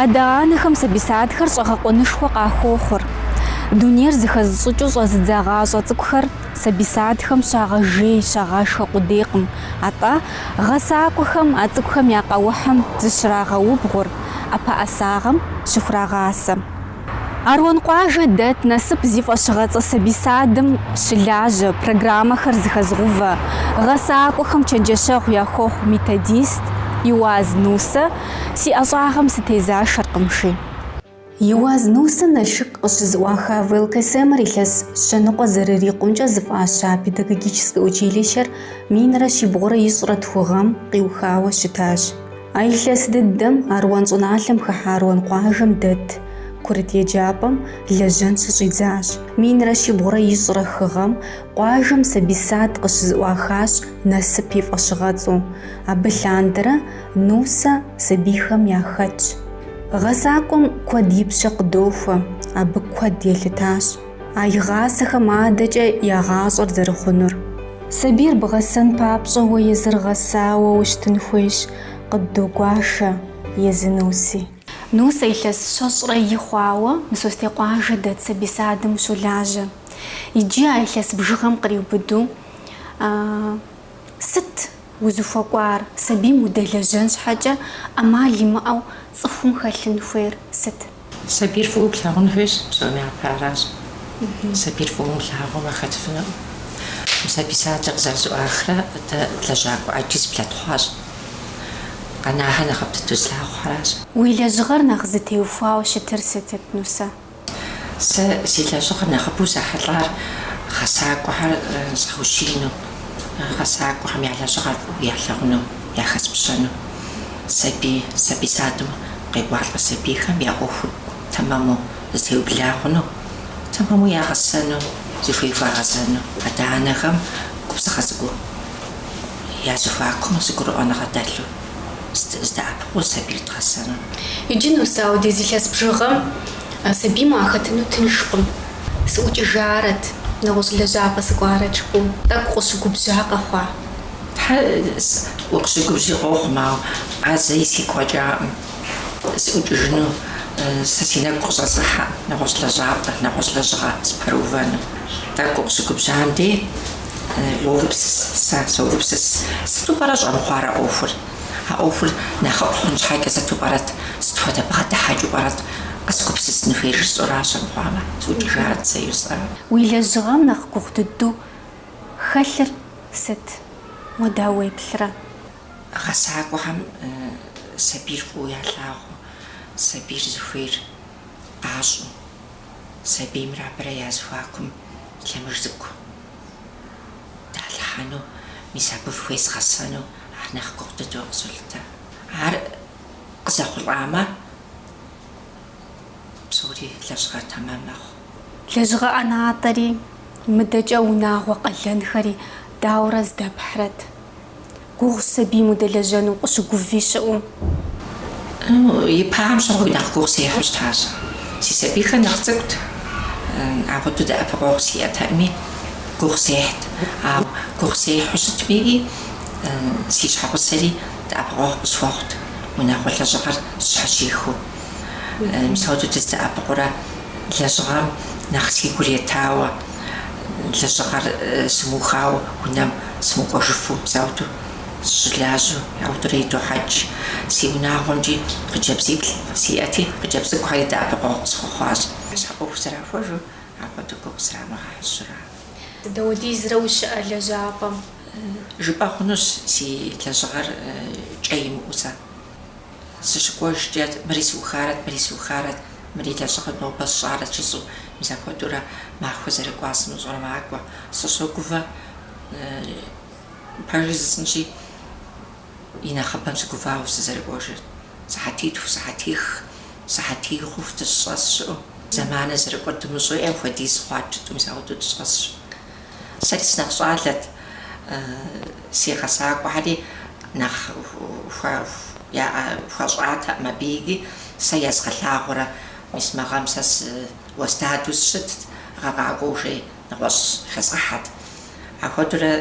Адаганэхэм сабисатхэр щӏэгъэкъуэнышхуэ къахуохъур. Дунейр зыхэзыщӏыкӏыу щӏэзыдзагъащӏэ цӏыкӏухэр сабисатхэм щагъэжей, щагъашхэ къудейкъым. Атӏэ гъэсакӏуэхэм а цӏыкӏухэм я къэухьым зыщрагъэубгъур, ӏэпэӏэсагъым щыхурагъасэ. Аруан къуажэ дэт насып зи фӏэщыгъэцӏэ сабисадэм щылажьэ, программэхэр зыхэзгъувэ. Гъэсакӏуэхэм чэнджэщэгъу яхуохъу методист Иуаз Нусэ си ӏэщӏагъэм сытезашэркъымши. Иуаз Нусэ Налшык къыщызыӏуаха ВЛКСМ-ыр илъэс щэныкъуэ зэрырикъумкӏэ зыфӏаща педагогическое училищэр минрэ щибгъурэ ищӏрэ тху гъэм къиухауэ щытащ. А илъэс дыдэм Аруан щӏыналъэм хыхьа Аруан къуажэм дэт курыт еджапӏэм лэжьэн щыщӏидзащ. Минрэ щибгъурэ ищӏрэ хы гъэм къуажэм сабисат къыщызыӏуахащ насып и фӏэщыгъэцӏу. Абы лъандэрэ Нусэ сабийхэм яхэтщ. Гъэсакӏуэм куэд ипщэ къыдохуэ, абы куэд елъытащ. А игъасэхэм адэкӏэ ягъащӏэр зэрыхъунур. Сабийр бгъэсэн папщӏэ уэ езыр гъэсауэ ущтын хуейщ, къыддогуашэ езы Нуси. Нусэ илъэс щэщӏрэ и хъуауэ Мысостей къуажэ дэт сабисадэм щолажьэ. Иджы а илъэс бжыгъэм къриубыду сыт узыхуэкӏуар? Сабийм удэлэжьэн щхьэкӏэ ӏэмал имыӏэу цӏыхум хэлъын хуейр сыт? Сабийр фӏыуэ плъагъун хуейщ, псоми япэ аращ. Сабийр фӏыуэ плъагъумэ хэтыфыну. Сабисаджэ къызэрызыӏуахрэ лэжьакӏуэ ӏэджи зыплъэтхъуащ. Къэнахьэ нэхъыфӏ дыдэу слъагъухьэращ. Уи лэжьыгъэр нэхъ зытеухуауэ щытыр сытыт, Нусэ? Сэ си лэжьыгъэр нэхъыбэу захьылӏар гъэсакӏуэхьэр зэхущину, гъэсакӏуэхэм я лэжьыгъэр ялъэгъуну, яхэспщэну. Сабисадэм къекӏуалӏэ сабийхэм я ӏуэхур тэмэму зытеублагъуну, тэмэму ягъэсэну, зыхуегъэгъэзэну. Адэ-анэхэм гупсыгъэ цӏыкӏуу языхуакъым зыгурыӏуэныгъэ дэлъу здэӏэпыкъуу сабийр дгъэсэну. Иджы Нусэ ауэдиз илъэс бжыгъэм сабийм ахэтыну тыншкъым. Сыӏукӏыжарэт, нэгъуэщӏ лэжьапӏэ сыкӏуарэ чӏыпӏу. Тӏэкӏу къыщыгубжьа къэхъуа? Укъыщыгубжьи къохъум, ауэ зэи сикӏуэкӏаӏым. Сыӏукӏыжыну, сэ си нэгу къыщӏэзыхьэ нэгъуэщӏ лэжьапӏэ, нэгъуэщӏ лэжьыгъэ спэрыувэну. Тӏэкӏу къыщыгубжьам дей уогупсыс, сэ согупсыс. Сыту пӏэрэ щӏэн хъуарэ ӏуэхур? А ӏуэхур нэхъыфӏ хъун щхьэкӏэ сыту пӏэрэт, сыт хуэдэ бгъэдыхьэкӏыу пӏэрэт къыскупсысын хуейр жысӏэуращ щӏэн хъуамэ. Сыӏукӏыжарэт сэ жысӏэрэ. Уи лэжьыгъэм нэхъ гугъу дыдэу хэлъыр сыт? Уэ дауэ уеплърэ? Гъэсакӏуэхэм сабийр фӏыуэ ялъагъуу, сабийр зыхуейр къащӏу, сабиймрэ абырэ языхуакум лъэмыж цӏыкӏу далъхьэну, мис абы фхуей згъэсэну ар нэхъ гугъу дыдэу къызолъытэ. Ар къызэхъулӏамэ, псори лэжьыгъэ тэмэм мэхъу. Лэжьыгъэ ӏэнатӏэри, мыдэкӏэ унагъуэ къалэнхэри дауэрэ здэпхьрэт? Гугъу сабийм удэлэжьэну къыщыгуви щыӏэу? Ипэхьэм щыгъуи нэхъ гугъу сехьу щытащ. Си сабийхэр нэхъ цӏыкӏут, апхуэдэу дэӏэпыкъуэгъу сиӏэтэӏыми, гугъу сехьт. Ауэ гугъу сехьу щытми, си щхьэгъусэри дэӏэпыкъуэгъу къысхуэхъут, унагъуэ лэжьыгъэр щхьэщихыу. Мис ауэдэу дыздэӏэпыкъурэ лэжьыгъэм нэхъ си гур етауэ, лэжьыгъэр сымыухауэ унэм сымыкӏуэжыфу, мис щылажьэу, ауэдурэ идохьэкӏ. Си унагъуэмкӏи хъыджэбзиплӏ сиӏэти, хъыджэбз цӏыкӏухэри дэӏэпыкъуэгъу къысхуэхъуащ. Ӏуэху зрахуэжу, апхуэдэу гугъу зрамыгъэщӏрэ. Дауэдизрэ ущыӏэ лэжьапӏэм? Жыпӏэ хъунущ си лэжьыгъэр кӏэ имыӏусэ. Сыщыкӏуэжкӏэ мыри сиухарэт, мыри лэжьыгъэр нобэ сщӏарэт жысӏэу. Мис апхуэдэурэ махуэ зэрыкӏуа сымыщӏэрэ макӏуэ. Сыщогуфӏэ пэжи зысынщи, и нэхъыбэм сыгуфӏауэ сызэрыкӏуэжыр. Сыхьэтитху, сыхьэтигъу дыщӏэс щыӏэу. Зэманыр зэрыкӏуэр дымыщӏэу, апхуэдиз хъуат жытӏу, мис ауэдэу дыщӏэсщ. Сэри сынэхъ щӏалэт си гъэсакӏуэхьэри нэхъ хуэщӏатэӏым абыигъи, сэ езгъэлъагъуэрэ, мис мы гъэм сэ уэстадэу сыщытт, гъэкъакӏуэу жей нэгъуэщӏ хэзгъэхьэт. Апхуэдэурэ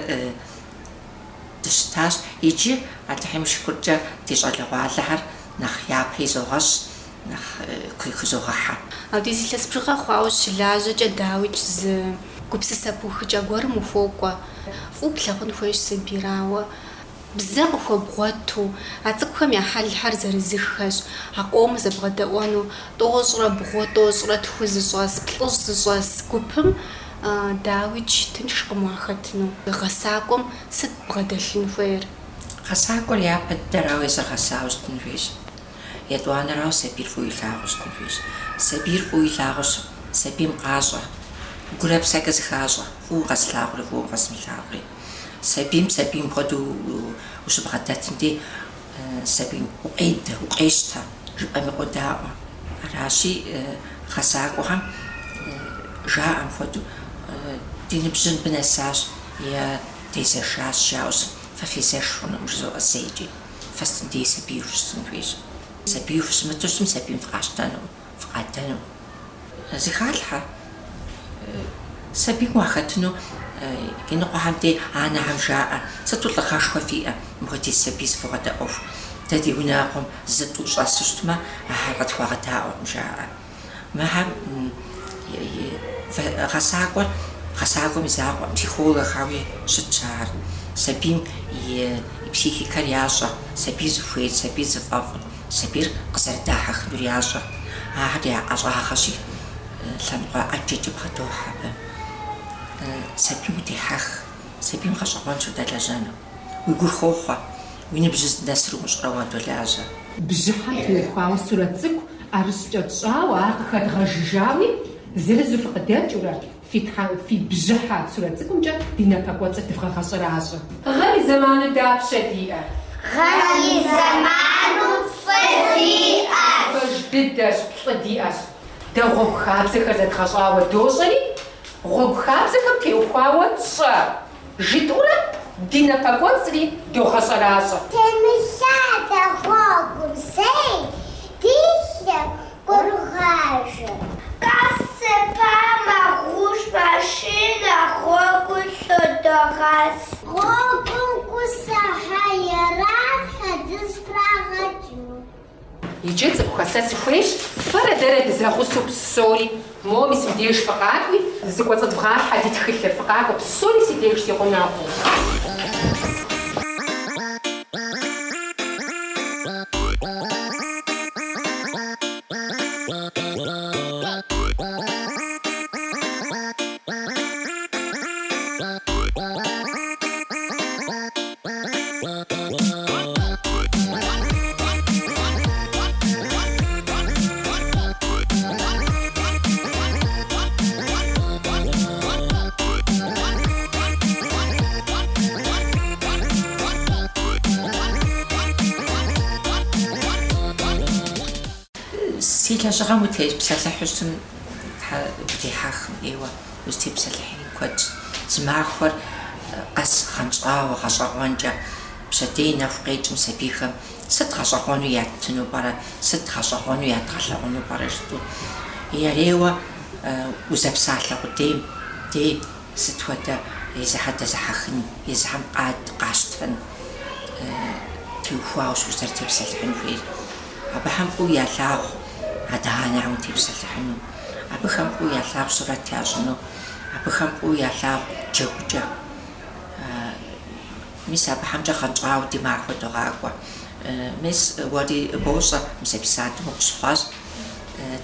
дыщытащ. Иджы Алыхьым и шыкуркӏэ ди щӏалэгъуалэхэр нэхъ япэ изогъэщӏ, хузогъэхьэ. Ди зилъэс бжыгъэ хъуауэ щылажьэкӏэ дауичӏ зы гупсысэ пыухыкӏэ гуэрым ухуокӏуэ. Фӏыуэ плъэгъун хуейщ сабийрауэ. Бзэ къыхуэбгъуэту, а цӏыкӏухэм я хьэлхэр зэрызыххэщ. А къомыр зэбгъэдэӏуэну тӏощӏрэ бгъу, тӏощӏрэ тху зыщӏэс, плӏыщӏ зыщӏэс гупым дауичӏ тыншкъым уахэтыну. Гъэсакӏуэм сыт бгъэдэлъын хуейр? Гъэсакӏуэр япэ дэрауэ езыгъэсауэ щытын хуейщ. Етӏуанэрауэ сабийр фӏыуэ илъагъуу щытын хуейщ. Сабийр фӏыуэ илъагъуу сабийм къащӏэ. Гурэпсэкӏэ зыхащӏэ. Фӏыуэ къэслъагъури, фӏыуэ къэзмылъагъури. Сабийм хуэдэу ущыбгъэдэтынти, сабийм укъедэ, укъещтэ, жыпӏэми къодаӏуэ. Аращи, гъэсакӏуэхэм жаӏэм хуэдэу ди ныбжьын бынэсащ, е дезэшащ жаӏэу фэ фезэш хъунукъым жызоӏэсейкӏи. Фэстындей сабийр щытын хуейщ. Сабийр фыщымыту щытым, сабийм фыкъащтэнукъым, фыкъадэнукъым. Зыхалъхьэ. Сабийм уахэтыну и ныкъуэхэм де анэхьэм жаӏэ, сыту лӏыгъэшхуэ фиӏэ, мыпхуэдиз сабий зыфыгъэдэӏуэху. Дэ ди унагъуэм зытӏу щӏэсу щытмэ, ахьэр къытхуагъэдаӏуэкъым жаӏэ. Мыхьэм гъэсакӏуэм и закъуэм психологхэуи щытщ ар. Сабийм и психикэр ящӏэ, сабий зыхуейр, сабий зыфӏэфӏыр, сабийр къызэрыдахьэхынур ящӏэ. Ахэр яӏэщӏагъэщи, лъэныкъуэ ӏэджэкӏэ бгъэдохьэ абы. Сабийм удехьэх, сабийм гъэщӏэгъуэн щудэлэжьэну. Уи гур хохъуэ, уи ныбжьыз нэсру умыщӏрэ уадолажьэ. Бжьыхьэм теухуауэ сурэт цӏыкӏу ӏэрыщӏкӏэ тщӏауэ, ар къыхэдгъэжыжауи, зырызу фыкъыдэкӏыурэ фи бжьыхьэ сурэт цӏыкӏумкӏэ ди напэкӏуэцӏыр дывгъэгъэщӏэращӏэ. Гъэм и зэману дапщэ диӏэ? Гъэм и зэману фӏы диӏэ. Пэж дыдэщ, плӏы диӏэщ. Дэ гъуэгу хабзэхэр зэдгъэщӏауэ дощӏэри, гъуэгу хабзэхэм теухуауэ тщӏэ. Житӏурэ ди напэкӏуэцӏри догъэщӏэращӏэ. Темылъатэ гъуэгум сей дилъэ къургъажэ. Къэсыпа мэгъуж машинэ гъуэгу лъодогъэс. Гъуэгум гусэхьэ ерат хэдыз прагъэкӏыу. Иджы цӏыкӏухэ, сэ сыхуейщ фэрэ дэрэ дызэгъусэу псори, моми си деж фыкъакӏуи, зыкӏуэцӏыдвгъахьэ ди тхылъыр фыкъакӏуэ, псори си деж си гъунэгъуу. Си лэжьыгъэм утепсэлъыхьу щытым удехьэхым ӏейуэ узытепсэлъыхьын куэдщ. Зы махуэр къэс гъэнщӏауэ гъэщӏэгъуэнкӏэ пщэдей нэху къекӏым сабийхэм сыт гъэщӏэгъуэну ятыну пӏэрэ, сыт гъэщӏэгъуэну ядгъэлъэгъуэну пӏэрэ жытӏу. Ерейуэ узэпсалъэ къудейм дей сыт хуэдэ езыхьэ дэзыхьэхын, езыхьэм къащтэн теухуауэ узэрытепсэлъыхьын хуейр. Абыхэм фӏыуэ ялъагъу адэ-анэхьэм утепсэлъыхьыну, абыхэм фӏыуэ ялъагъу сурэт ящӏыну, абыхэм фӏыуэ ялъагъу джэгукӏэ. Мис абыхьэмкӏэ гъэнщӏауэ ди махуэ догъакӏуэ. Мис уэри бощӏэ мы сабий саатым укъыщыхъуащ,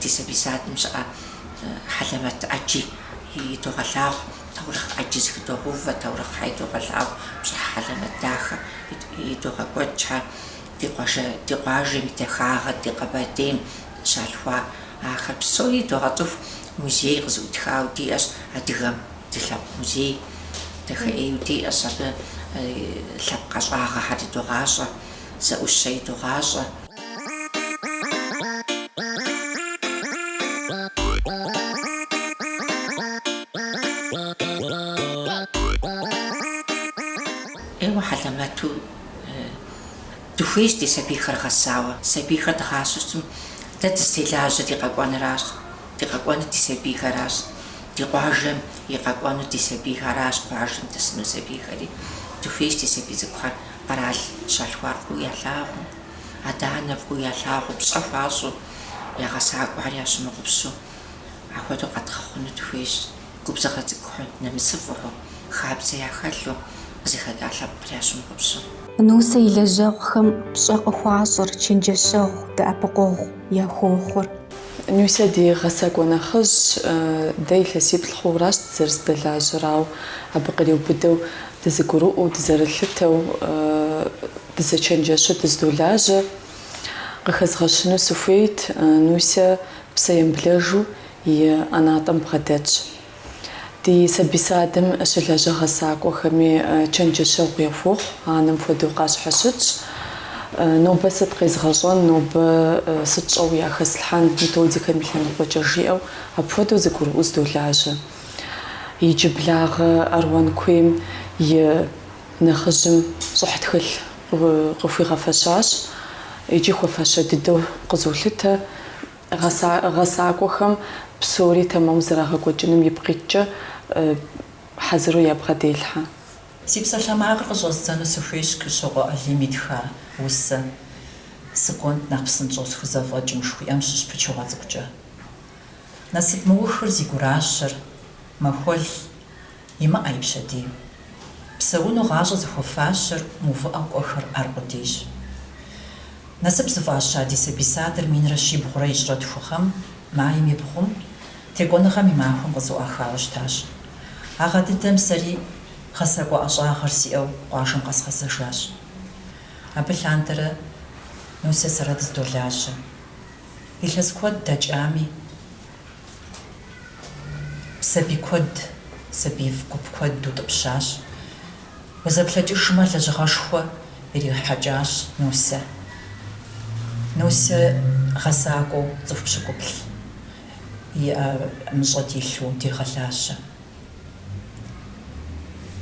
ди сабий саатым щыӏэ хьэлэмэт ӏэджи идогъэлъагъу, таурыхъ ӏэджи зыхыдогъэувэ, таурыхъ хьэ идогъэлъагъу, пщӏыхь хьэлэмэт дахэ идогъэкӏуэд щхьэ ди къуажэм и дахагъэ, ди къэбэрдейм щалъхуа ахэр псори догъэцӏыху музей къызыӏутхауэ диӏэщ адыгэм, ди лъэпкъ музей дахэӏейуэ диӏэщ, абы лъэпкъ къэщӏагъэхьэр идогъащӏэ, зэӏущэ идогъащӏэ. Ейуэ хьэлэмэту дыхуейщ ди сабийхэр гъэсауэ, сабийхэр дгъащӏэу щытым, дэ дызытелажьэ ди къэкӏуэныращ, ди къэкӏуэныр ди сабийхэращ, ди къуажэм и къэкӏуэныр ди сабийхэращ, къуажэм дэсыну сабийхэри. Дыхуейщ ди сабий цӏыкӏухэр къэрал щалъхуар фӏыуэ ялъагъуу, адэ-анэ фӏыуэ ялъагъуу, пщӏэ хуащӏу, ягъэсакӏуэхэр ящымыгъупщу апхуэдэу къэтхъыхъуну тхуейщ. Губзыгъэ цӏыкӏухэр нэмысыфӏу, хабзэ яхэлъу зыхэкӏа лъэпкъыр ящымыгъупщу. Нусэ и лэжьэгъухэм пщӏэ къыхуащӏыр чэнджэщэгъу, дэӏэпыкъуэгъу яхуохъур. Нуся ди гъэсакӏуэ нэхъыжь дэ илъэсиплӏ хъууращ дызэрыздэлажьэрау, абы къриубыдэу дызыгурыӏуэу, дызэрылъытэу, дызэчэнджэщу дыздолажьэ. Къыхэзгъэщыну сыхуейт Нуся псэ емыблэжу и ӏэнатӏэм бгъэдэтщ. Ди сабий-садэм щылэжьэ гъэсакӏуэхэми чэнджэщэгъу ехуохъу, анэм хуэдэу къащхьэщытщ. Нобэ сыт къезгъэщӏэн, нобэ сыт щӏэуи яхэслъхьэн, методикэм и лъэныкъуэкӏэ жиӏэу, апхуэдэу зыгурыӏуэу здолажьэ. Иджыблагъэ Аруан куейм и нэхъыжьым щӏыхь тхылъ къыхуигъэфэщащ, икӏи хуэфащэ дыдэу къызолъытэ. Гъэсакӏуэхэм псори тэмэму зэрагъэкӏуэкӏыным ипкъитӏкӏэ хьэзыру ябгъэделъхьэ. Си псалъэмакъыр къыщӏэздзэну сыхуейщ Кыщокъуэ Ӏэлийм итха усэ. Сыкӏуэнт нэхъ псынщӏэу схузэфӏэкӏым жыхуиӏэм щыщ пычыгъуэ цӏыкӏукӏэ. Насып мыухыр зи гуращэр, махуэл имыӏэ и пщэдей. Псэуну гъащӏэ зыхуэфащэр мыувыӏэу кӏуэхэр ӏэр къудейщ. Насып зыфӏаща ди сабий садэр минрэ щибгъурэ ищӏрэ тхугъэм, маим и бгъум, текӏуэныгъэм и махуэм къызоӏахауэ щытащ. Агъэ дыдэм сэри гъэсакӏуэ ӏэщӏагъэр сиӏэу къуажэм къэзгъэзэжащ. Абы лъандэрэ Нусэ сэрэ дыздолажьэ. Илъэс куэд дэкӏами, сабий гуп куэд дутӏыпщащ. Узэплъэкӏыжмэ лэжьыгъэшхуэ ирихьэкӏащ Нусэ. Нусэ гъэсакӏуэу цӏыху пщыкӏуплъ иӏэ мыщӏэ дилъу дигъэлащэ.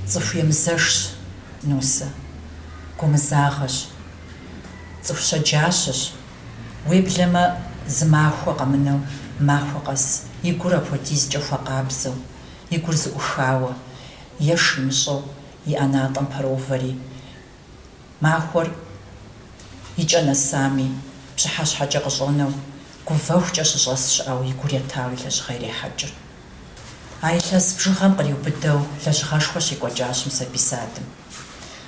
Цӏыху емызэжщ Нусэ, гумызагъэщ, цӏыху щэджащэщ. Уеблэмэ зы махуэ къэмынэу махуэ къэс, и гур апхуэдизкӏэ хуэкъабзэу, и гур зыӏухауэ, еш имыщӏэу и ӏэнатӏэм пэровэри. Махуэр икӏэ нэсами, пщыхьэщхьэкӏэ къыщӏэнэу, гувэхукӏэ щыщӏэс щыӏэу и гур етауи лэжьыгъэ ирехьэкӏыр. А илъэс бжыгъэм къриубыдэу лэжьыгъэшхуэ щекӏуэкӏащ мы сабий садым.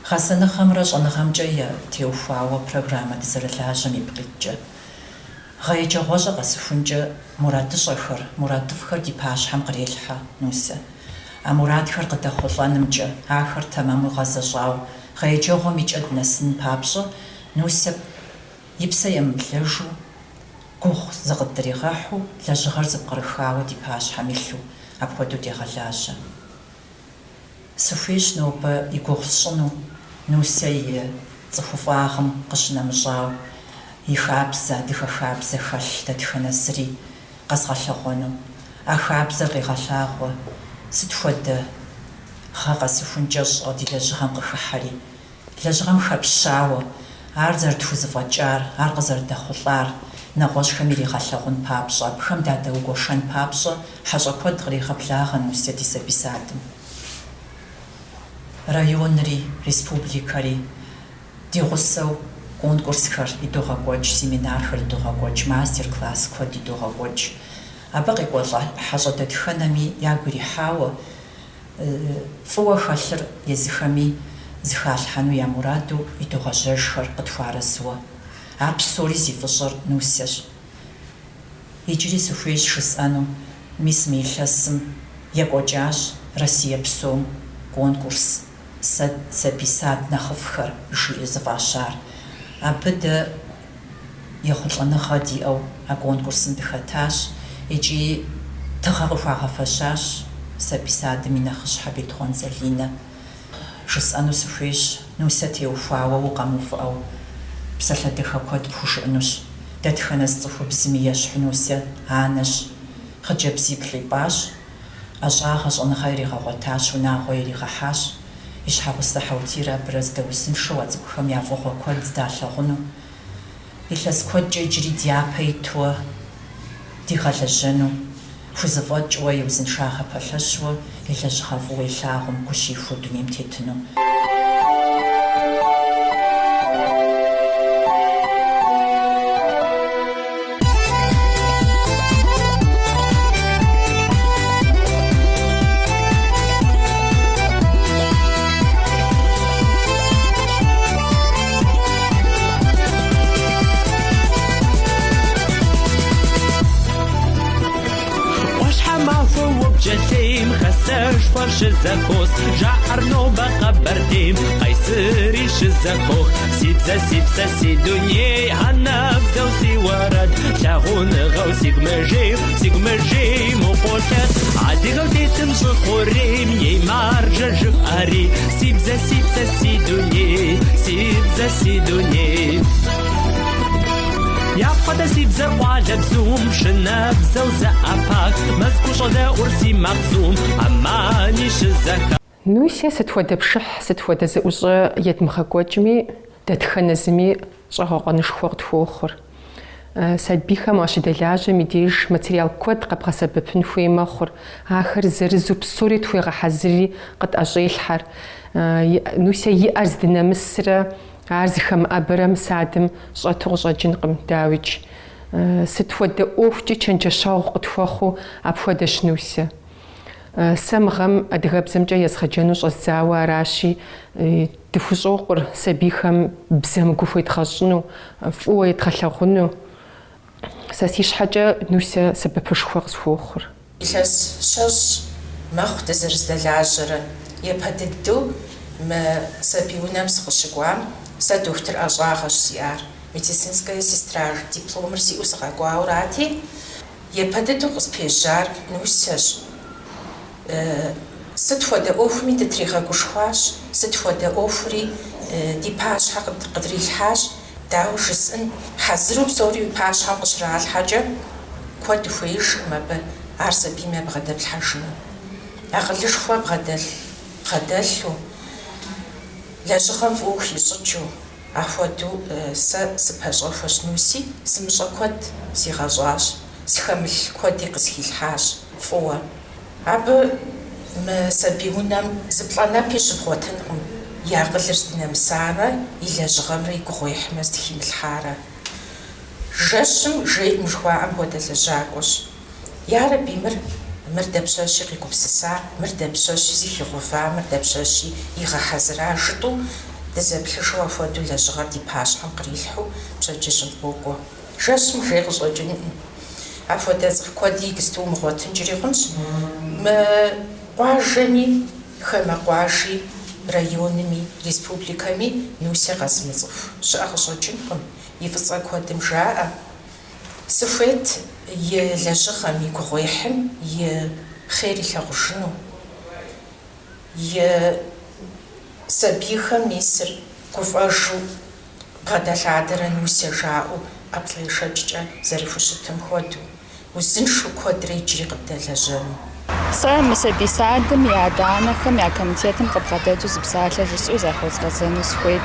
Гъэсэныгъэмрэ щӏэныгъэмкӏэ теухуауэ программэ дызэрылажьэм ипкъитӏкӏэ. Гъэеджэгъуэщӏэ къэсыхункӏэ мурадыщӏэхэр, мурадыфӏхэр ди пащхьэм кърелъхьэ Нусэ. А мурадхэр къыдэхъулӏэнымкӏэ, ахэр тэмэму гъэзэщӏауэ, гъэеджэгъуэм и кӏэ дынэсын папщӏэ, Нусэ и псэ емыблэжу, гугъу зыкъыдригъэхьу, лэжьыгъэр зыпкърыхауэ ди пащхьэм илъу, апхуэдэу дегъэлажьэ. Сыхуейщ нобэ и гугъу сщӏыну, Нусэ и цӏыхуфӏагъым къыщынэмыщӏау, и хабзэ, адыгэ хабзэ хэлъ дэтхэнэ зыри къэзгъэлъэгъуэну. А хабзэр къегъэлъагъуэ, сыт хуэдэ гъэ къэсыхункӏэ щӏэ ди лэжьыгъэм къыхыхьэри. Лэжьыгъэм хэпщауэ, ар зэрытхузэфӏэкӏар, ар къызэрыдэхъулӏар, нэгъуэщӏхэм иригъэлъэгъун папщӏэ, абыхэм дадэугуэшэн папщӏэ, хьэщӏэ куэд къригъэблагъэ Нусэ ди сабий садым. Районри, республикэри ди гъусэу конкурсхэр идогъэкӏуэкӏ, семинархэр идогъэкӏуэкӏ, мастер-класс куэд идогъэкӏуэкӏ. Абы къекӏуэлӏэ хьэщӏэ дэтхэнэми ягу ирихьауэ, фӏыуэ хэлъыр езыхэми зыхалъхьэну я мураду идогъэжьэжхэр къытхуарэзыуэ. Ар псори зи фӏыщӏэр Нусэщ. Иджыри сыхуейщ жысӏэну, мис мы илъэсым екӏуэкӏащ Россие псом конкурс сабий сад нэхъыфӏхэр жиӏи зыфӏащар. Абы дэ ехъулӏэныгъэ диӏэу а конкурсым дыхэтащ, икӏи тыгъэ къыхуагъэфэщащ сабий садым и нэхъыщхьэ Бетхъуэн Залинэ. Жысӏэну сыхуейщ, Нусэ теухуауэ укъэмыувыӏэу псалъэдыхэ куэд пхужыӏэнущ. Дэтхэнэ зыцӏыхубзми ещхьу Нусэ анэщ. Хъыджэбзиплӏ ипӏащ, ӏэщӏагъэ щӏэныгъэ иригъэгъуэтащ, унагъуэ иригъэхьащ. И щхьэгъусэ хьэутирэ абырэ здэусыншэу а цӏыкӏухэм я фӏыгъуэ куэд здалъэгъуну. Илъэс куэдкӏэ иджыри дяпэ итуэ, дигъэлэжьэну, хузэфӏэкӏуэ и узыншагъэ пэлъэщуэ, и лэжьыгъэ фӏыуэ илъагъум гу щихуэ дунейм тетыну. جلتيم خسرش فرش الزكوس جعرنو بقبرتيم قيسريش الزكوخ سيبزا سي دنيا هنفزو سي ورد تاغون غو سيقمجي مقوتات عادي غو تيتم قريم يمار جرجف أري سيبزا سي دنيا يا قد سيبزا قالب زوم شناب زوزا أباك مزكوش دا أرسي مقزوم أمانيش الزكاة نوسيا ستودا بشح ستودا زوجة يتمخاكوتمي دتخنزمي شهوغن شخوغ خوخر سادبيخا ماشي دلاجة ميديش ماتريال كود قبغا سببن خوي مخر آخر زرزو بصوري تويغا حزري قد أجيل حر نوسيا يأرز دنا مصر عرض خم أبرم سادم شاتو جاجن قم داوج ستودا أوفجي چنجا شاوغ قطفاخو أبودا شنوسيا سمغم أدغب زمجا يزخجنو شازاوا راشي دفوشوقر سبيخم بزم قفو يتخجنو فوو يتخلغنو ساسيش حاجة نوسيا سبب شخوغ سفوخر إلاس شاش ماخد زرز دلاجر يبهددو ما سبيونا مسخشقوام سدوفتر أجاغش سيار медицинская сестра дипломер си усагагуаурати يبهددو قص بيجار نوسيش ستفودا أوفري تتريغا قشخواش ستفودا أوفري دي باش حق قدري الحاج داوش سن حزرو بصوري باش حق قشرع الحاجة كود فويش ما بعرس بيما بغدا بالحاجنا أغلش خوا بغدالو لا جغم فوق يصدشو أخواتو سبهاجغ فاش نوسي سمجا كود سيغاجاش سخمل كود يقسكي الحاج فوا عبا ما سبيونا زبطانا بيش بغوتنقم يا قلرتنا مسارة إلا جغمري كغويح مستخيم الحارة جاشم جيد مجواعم بودا لجاكوش يا ربي مردبشاشي غيكوب سسا مردبشاشي زيخي غفا مردبشاشي إغا حزرا جدو دزابلشوا فودو لجغر دي باشحم قريلحو بشاجشم بوكو جاشم جيغ زوجن عفوا دازغ كودي قستو مغوتن جريغنش ما قواجمي خما قواجي رايونمي ريسبوبليكامي نوسي غازمزف شاغ زوجنهم يفصا كودم جاء سفيت يلجغمي كغويحم يخيري لغجنو سبيخا ميسر كفاجو بغدا العادرة نوسي جاءو أبطلي شججا زرفوشتم خودو وزنشو كودري يجري قدا لجانو مسبي سادم يا دانكم يا كمتيتم قبغداجو زبسالة جسو زاخوز غزانو سخويت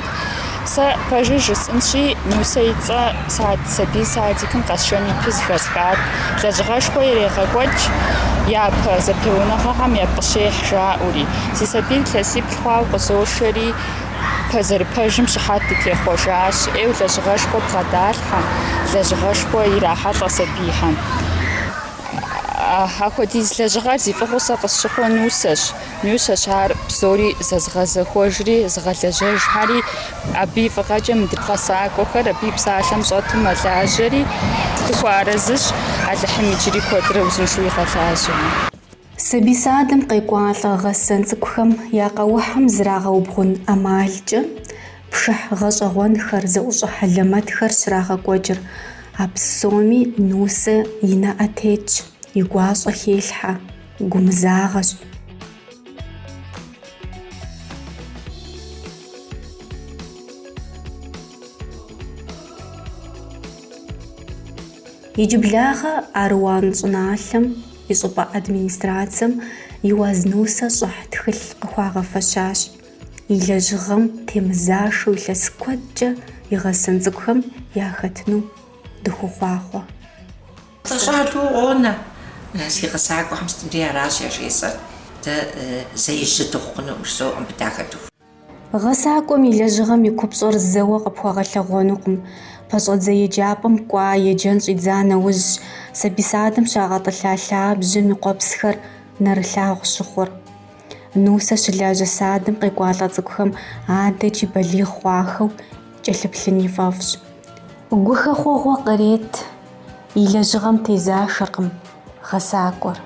باجي جسنشي نوسيتا ساد سبي سادكم قشاني بيز غزخات لجغاش خوي ريغاكوتش يا بزبيونا هم يا بشيح جاوري سيسبي كلاسي بخوا قصوشري بزر باجم شحات تيخوشاش ايو لجغاش خو بغدالها لجغاش خو يراحة سبيها هاكو ديز لجغار زي فخوصا قصشخو نوسش هار بسوري زغاز خوجري زغالجاج هاري أبي فقاجة مدرقا ساكو خر أبي بساشم صوتو ملاجري تخوارزش على حميجري كودر وزنشوي خلاجري سبي سادم قيقوالا غسن تكخم يا قوحم زراغا وبغن أمالجة بشح غشغون خر زوجة حلمات خر شراغا كوجر أبسومي نوسة ينا أتيج يقواش أخيلحة قمزاغش يجب لاغا أروان صنالهم يصبع أدمينستراتهم يوازنوسا صح تخل قواغا فشاش إلا جغم تمزاشو إلا سكوجة يغسن زكهم ياختنو دخو خواخوا تشاهدوا غونا ناسي غساكو حمستم دي راشي ريسا زي الجدوغنو وشو عم بتاخدو غساكم إلا جغم يكبصور الزوا قبواغا لغونقم فصوت زي جابم كوا يجنش إدزانا وج سبي سادم شاغط اللالا بجمي قوبسخر نرلاغ شخور نوسا شلاجة سادم قيقوالا زكهم عادة جبالي خواخو جلب لني فافش وقوخا خوغوا قريت إلا جغم تيزا شقم غساكور